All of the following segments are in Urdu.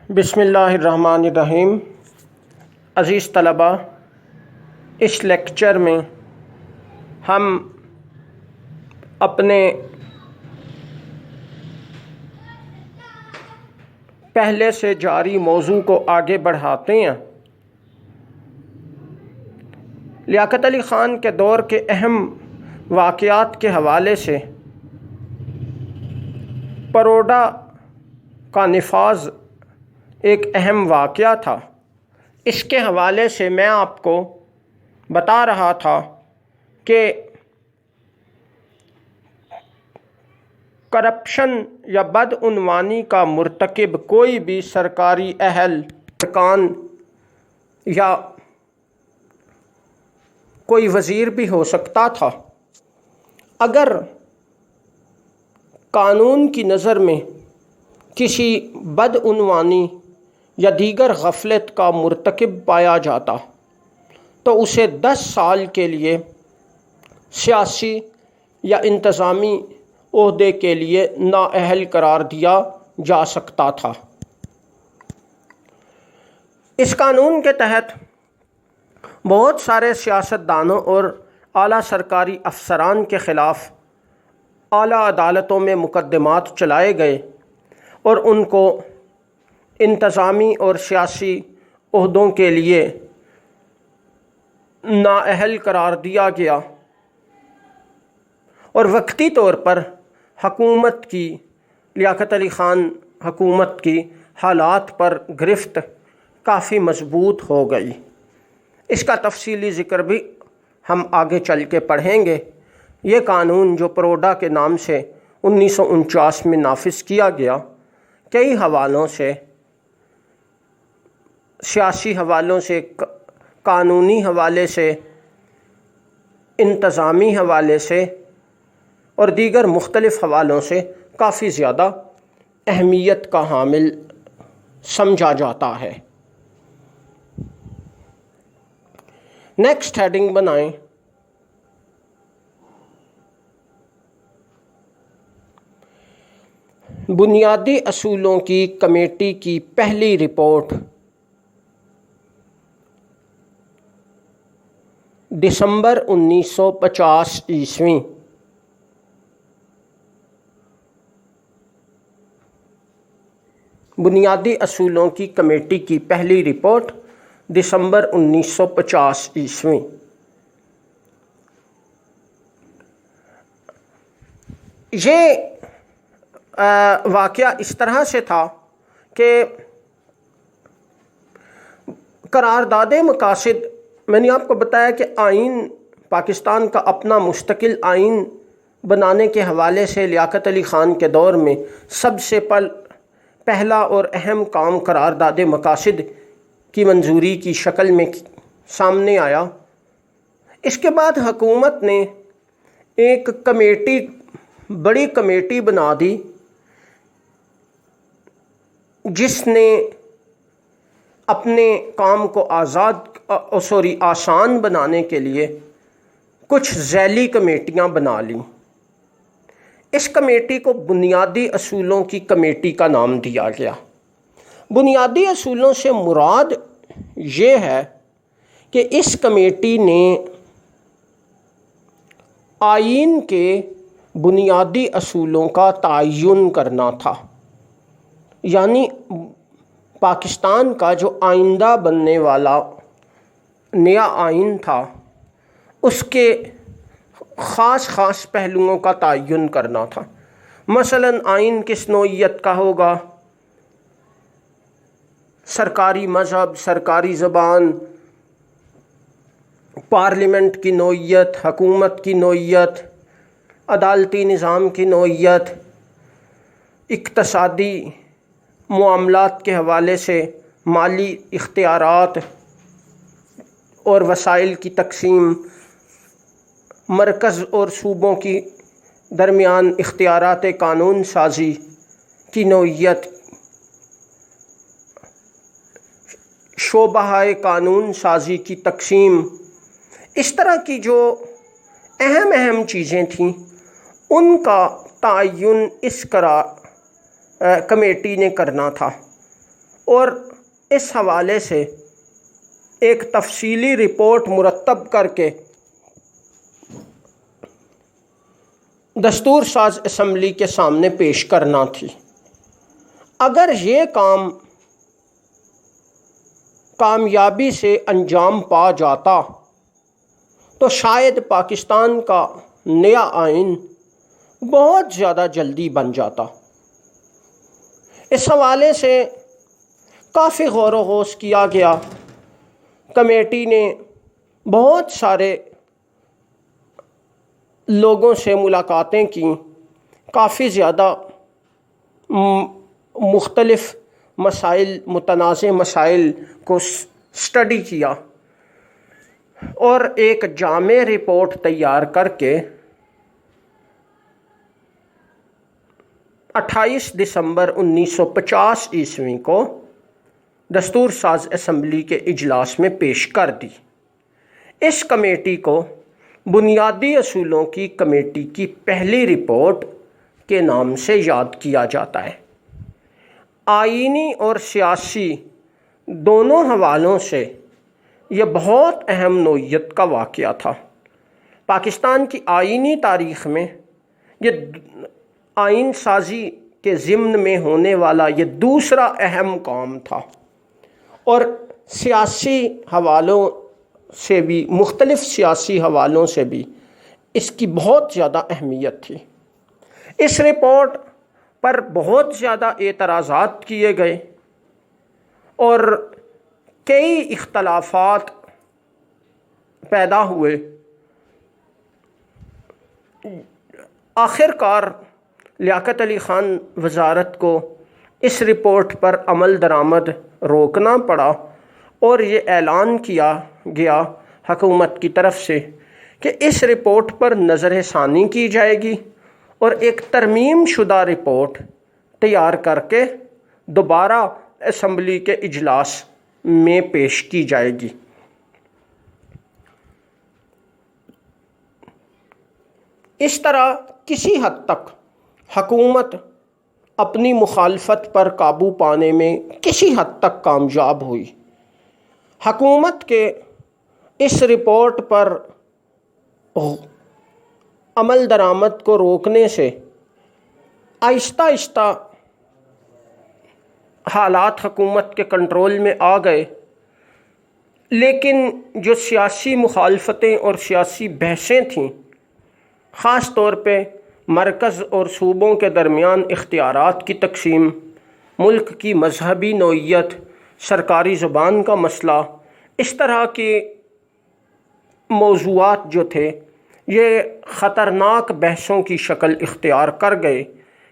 بسم اللہ الرحمن الرحیم۔ عزیز طلباء، اس لیکچر میں ہم اپنے پہلے سے جاری موضوع کو آگے بڑھاتے ہیں۔ لیاقت علی خان کے دور کے اہم واقعات کے حوالے سے پروڈا کا نفاذ ایک اہم واقعہ تھا۔ اس کے حوالے سے میں آپ کو بتا رہا تھا کہ کرپشن یا بدعنوانی کا مرتکب کوئی بھی سرکاری اہلکان یا کوئی وزیر بھی ہو سکتا تھا، اگر قانون کی نظر میں کسی بدعنوانی یا دیگر غفلت کا مرتکب پایا جاتا تو اسے 10 سال کے لیے سیاسی یا انتظامی عہدے کے لیے نااہل قرار دیا جا سکتا تھا۔ اس قانون کے تحت بہت سارے سیاستدانوں اور اعلیٰ سرکاری افسران کے خلاف اعلیٰ عدالتوں میں مقدمات چلائے گئے اور ان کو انتظامی اور سیاسی عہدوں کے لیے نااہل قرار دیا گیا، اور وقتی طور پر حکومت کی لیاقت علی خان حکومت کی حالات پر گرفت کافی مضبوط ہو گئی۔ اس کا تفصیلی ذکر بھی ہم آگے چل کے پڑھیں گے۔ یہ قانون جو پروڈا کے نام سے 1949 میں نافذ کیا گیا، کئی حوالوں سے، سیاسی حوالوں سے، قانونی حوالے سے، انتظامی حوالے سے اور دیگر مختلف حوالوں سے کافی زیادہ اہمیت کا حامل سمجھا جاتا ہے۔ نیکسٹ ہیڈنگ بنائیں۔ بنیادی اصولوں کی کمیٹی کی پہلی رپورٹ دسمبر 1950 عیسوی۔ بنیادی اصولوں کی کمیٹی کی پہلی رپورٹ دسمبر 1950 عیسوی۔ یہ واقعہ اس طرح سے تھا کہ قرارداد مقاصد، میں نے آپ کو بتایا کہ آئین، پاکستان کا اپنا مستقل آئین بنانے کے حوالے سے لیاقت علی خان کے دور میں سب سے پہلا اور اہم کام قرارداد مقاصد کی منظوری کی شکل میں سامنے آیا۔ اس کے بعد حکومت نے ایک کمیٹی، بڑی کمیٹی بنا دی، جس نے اپنے کام کو آسان بنانے کے لیے کچھ ذیلی کمیٹیاں بنا لیں۔ اس کمیٹی کو بنیادی اصولوں کی کمیٹی کا نام دیا گیا۔ بنیادی اصولوں سے مراد یہ ہے کہ اس کمیٹی نے آئین کے بنیادی اصولوں کا تعین کرنا تھا، یعنی پاکستان کا جو آئندہ بننے والا نیا آئین تھا، اس کے خاص پہلوؤں کا تعین کرنا تھا۔ مثلا آئین کس نوعیت کا ہوگا، سرکاری مذہب، سرکاری زبان، پارلیمنٹ کی نوعیت، حکومت کی نوعیت، عدالتی نظام کی نوعیت، اقتصادی معاملات کے حوالے سے مالی اختیارات اور وسائل کی تقسیم، مرکز اور صوبوں کی درمیان اختیارات قانون سازی کی نوعیت، شعبہ قانون سازی کی تقسیم، اس طرح کی جو اہم چیزیں تھیں ان کا تعین اس کمیٹی نے کرنا تھا، اور اس حوالے سے ایک تفصیلی رپورٹ مرتب کر کے دستور ساز اسمبلی کے سامنے پیش کرنا تھی۔ اگر یہ کام کامیابی سے انجام پا جاتا تو شاید پاکستان کا نیا آئین بہت زیادہ جلدی بن جاتا۔ اس حوالے سے کافی غور و خوض کیا گیا، کمیٹی نے بہت سارے لوگوں سے ملاقاتیں کیں، کافی زیادہ مختلف مسائل، متنازع مسائل کو اسٹڈی کیا اور ایک جامع رپورٹ تیار کر کے 28 دسمبر 1950 عیسوی کو دستور ساز اسمبلی کے اجلاس میں پیش کر دی۔ اس کمیٹی کو بنیادی اصولوں کی کمیٹی کی پہلی رپورٹ کے نام سے یاد کیا جاتا ہے۔ آئینی اور سیاسی دونوں حوالوں سے یہ بہت اہم نوعیت کا واقعہ تھا۔ پاکستان کی آئینی تاریخ میں یہ آئین سازی کے ضمن میں ہونے والا یہ دوسرا اہم کام تھا، اور سیاسی حوالوں سے بھی، مختلف سیاسی حوالوں سے بھی اس کی بہت زیادہ اہمیت تھی۔ اس رپورٹ پر بہت زیادہ اعتراضات کیے گئے اور کئی اختلافات پیدا ہوئے۔ آخر کار لیاقت علی خان وزارت کو اس رپورٹ پر عمل درآمد روکنا پڑا، اور یہ اعلان کیا گیا حکومت کی طرف سے کہ اس رپورٹ پر نظر ثانی کی جائے گی اور ایک ترمیم شدہ رپورٹ تیار کر کے دوبارہ اسمبلی کے اجلاس میں پیش کی جائے گی۔ اس طرح کسی حد تک حکومت اپنی مخالفت پر قابو پانے میں کسی حد تک کامیاب ہوئی۔ حکومت کے اس رپورٹ پر عمل درآمد کو روکنے سے آہستہ آہستہ حالات حکومت کے کنٹرول میں آ گئے، لیکن جو سیاسی مخالفتیں اور سیاسی بحثیں تھیں، خاص طور پہ مرکز اور صوبوں کے درمیان اختیارات کی تقسیم، ملک کی مذہبی نوعیت، سرکاری زبان کا مسئلہ، اس طرح کے موضوعات جو تھے یہ خطرناک بحثوں کی شکل اختیار کر گئے،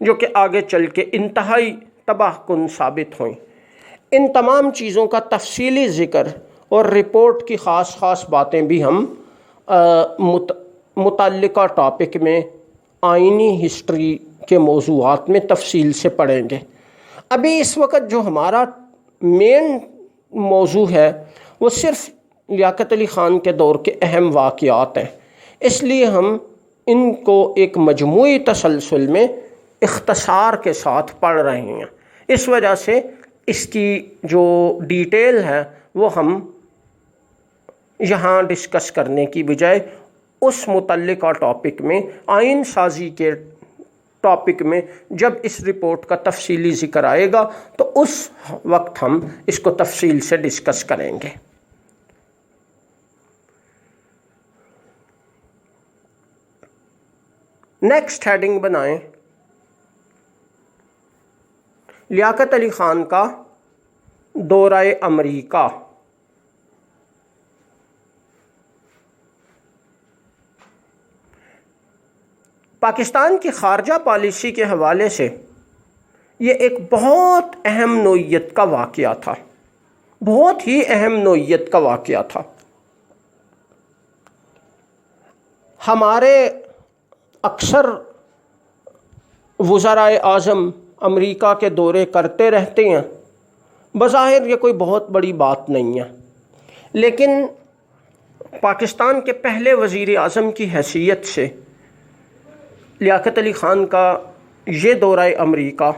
جو کہ آگے چل کے انتہائی تباہ کن ثابت ہوئیں۔ ان تمام چیزوں کا تفصیلی ذکر اور رپورٹ کی خاص خاص باتیں بھی ہم متعلقہ ٹاپک میں آئینی ہسٹری کے موضوعات میں تفصیل سے پڑھیں گے۔ ابھی اس وقت جو ہمارا مین موضوع ہے وہ صرف لیاقت علی خان کے دور کے اہم واقعات ہیں، اس لیے ہم ان کو ایک مجموعی تسلسل میں اختصار کے ساتھ پڑھ رہے ہیں۔ اس وجہ سے اس کی جو ڈیٹیل ہے وہ ہم یہاں ڈسکس کرنے کی بجائے اس متعلقہ ٹاپک میں، آئین سازی کے ٹاپک میں جب اس رپورٹ کا تفصیلی ذکر آئے گا تو اس وقت ہم اس کو تفصیل سے ڈسکس کریں گے۔ نیکسٹ ہیڈنگ بنائیں، لیاقت علی خان کا دورہ امریکہ۔ پاکستان کی خارجہ پالیسی کے حوالے سے یہ ایک بہت اہم نوعیت کا واقعہ تھا، بہت ہی اہم نوعیت کا واقعہ تھا۔ ہمارے اکثر وزرائے اعظم امریکہ کے دورے کرتے رہتے ہیں، بظاہر یہ کوئی بہت بڑی بات نہیں ہے، لیکن پاکستان کے پہلے وزیر اعظم کی حیثیت سے لیاقت علی خان کا یہ دورہ امریکہ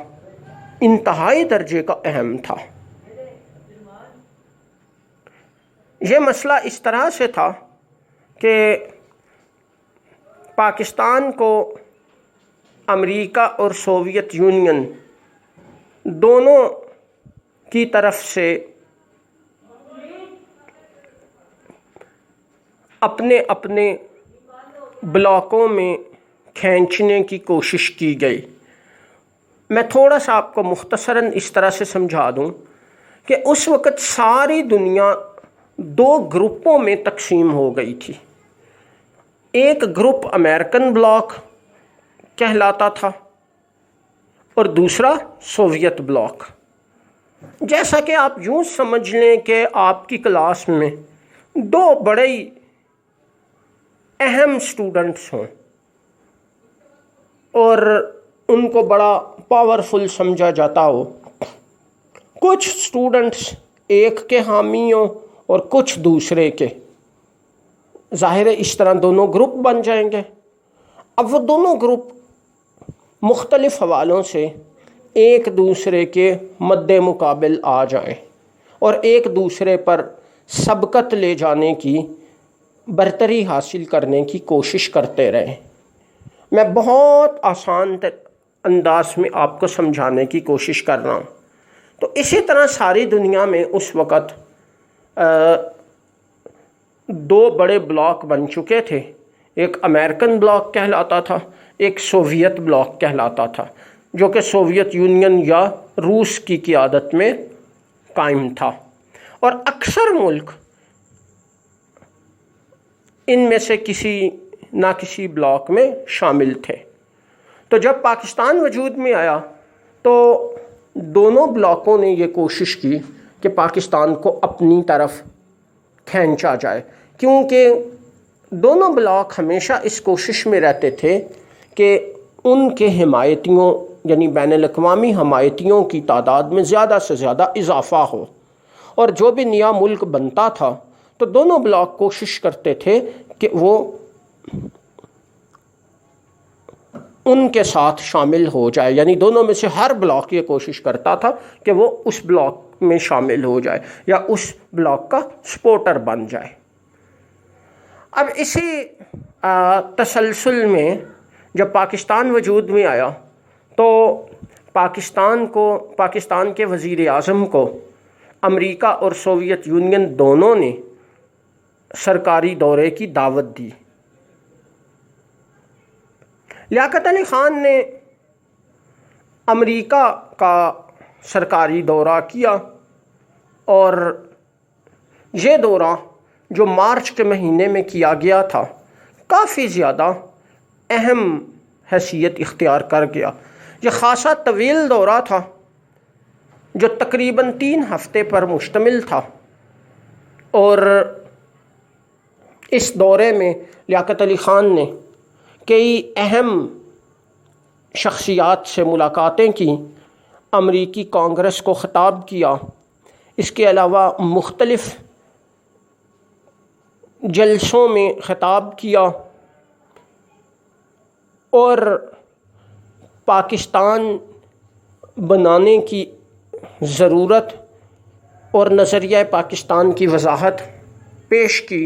انتہائی درجے کا اہم تھا۔ یہ مسئلہ اس طرح سے تھا کہ پاکستان کو امریکہ اور سوویت یونین دونوں کی طرف سے اپنے اپنے بلاکوں میں کھینچنے کی کوشش کی گئی۔ میں تھوڑا سا آپ کو مختصراً اس طرح سے سمجھا دوں کہ اس وقت ساری دنیا دو گروپوں میں تقسیم ہو گئی تھی۔ ایک گروپ امریکن بلاک کہلاتا تھا اور دوسرا سوویت بلاک۔ جیسا کہ آپ یوں سمجھ لیں کہ آپ کی کلاس میں دو بڑے اہم اسٹوڈنٹس ہوں اور ان کو بڑا پاورفل سمجھا جاتا ہو، کچھ اسٹوڈنٹس ایک کے حامی ہوں اور کچھ دوسرے کے، ظاہر ہے اس طرح دونوں گروپ بن جائیں گے۔ اب وہ دونوں گروپ مختلف حوالوں سے ایک دوسرے کے مد مقابل آ جائیں اور ایک دوسرے پر سبقت لے جانے کی، برتری حاصل کرنے کی کوشش کرتے رہیں۔ میں بہت آسان انداز میں آپ کو سمجھانے کی کوشش کر رہا ہوں۔ تو اسی طرح ساری دنیا میں اس وقت دو بڑے بلاک بن چکے تھے، ایک امریکن بلاک کہلاتا تھا، ایک سوویت بلاک کہلاتا تھا، جو کہ سوویت یونین یا روس کی قیادت میں قائم تھا، اور اکثر ملک ان میں سے کسی نہ کسی بلاک میں شامل تھے۔ تو جب پاکستان وجود میں آیا تو دونوں بلاکوں نے یہ کوشش کی کہ پاکستان کو اپنی طرف کھینچا جائے، کیونکہ دونوں بلاک ہمیشہ اس کوشش میں رہتے تھے کہ ان کے حمایتیوں یعنی بین الاقوامی حمایتیوں کی تعداد میں زیادہ سے زیادہ اضافہ ہو، اور جو بھی نیا ملک بنتا تھا تو دونوں بلاک کوشش کرتے تھے کہ وہ ان کے ساتھ شامل ہو جائے، یعنی دونوں میں سے ہر بلاک یہ کوشش کرتا تھا کہ وہ اس بلاک میں شامل ہو جائے یا اس بلاک کا سپورٹر بن جائے۔ اب اسی تسلسل میں جب پاکستان وجود میں آیا تو پاکستان کے وزیر اعظم کو امریکہ اور سوویت یونین دونوں نے سرکاری دورے کی دعوت دی۔ لیاقت علی خان نے امریکہ کا سرکاری دورہ کیا، اور یہ دورہ جو مارچ کے مہینے میں کیا گیا تھا کافی زیادہ اہم حیثیت اختیار کر گیا۔ یہ خاصا طویل دورہ تھا جو تقریباً 3 ہفتے پر مشتمل تھا، اور اس دورے میں لیاقت علی خان نے کئی اہم شخصیات سے ملاقاتیں کی، امریکی کانگریس کو خطاب کیا، اس کے علاوہ مختلف جلسوں میں خطاب کیا، اور پاکستان بنانے کی ضرورت اور نظریہ پاکستان کی وضاحت پیش کی۔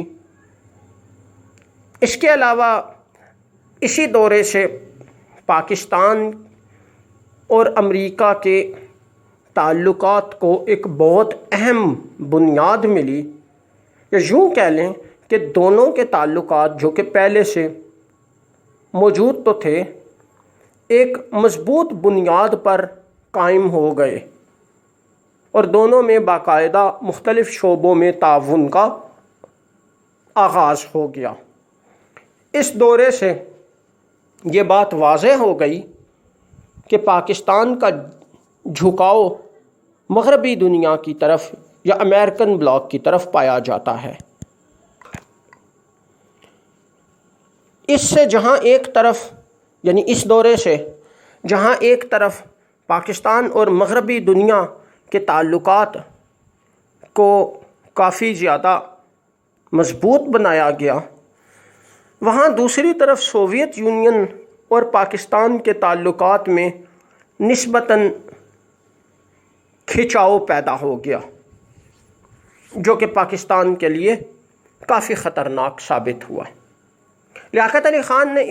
اس کے علاوہ اسی دورے سے پاکستان اور امریکہ کے تعلقات کو ایک بہت اہم بنیاد ملی، یا یوں کہہ لیں کہ دونوں کے تعلقات جو کہ پہلے سے موجود تو تھے، ایک مضبوط بنیاد پر قائم ہو گئے، اور دونوں میں باقاعدہ مختلف شعبوں میں تعاون کا آغاز ہو گیا۔ اس دورے سے یہ بات واضح ہو گئی کہ پاکستان کا جھکاؤ مغربی دنیا کی طرف یا امریکن بلاک کی طرف پایا جاتا ہے۔ اس سے جہاں ایک طرف یعنی اس دورے سے جہاں ایک طرف پاکستان اور مغربی دنیا کے تعلقات کو کافی زیادہ مضبوط بنایا گیا، وہاں دوسری طرف سوویت یونین اور پاکستان کے تعلقات میں نسبتاً کھچاؤ پیدا ہو گیا۔ جو کہ پاکستان کے لیے کافی خطرناک ثابت ہوا ہے۔ لیاقت علی خان نے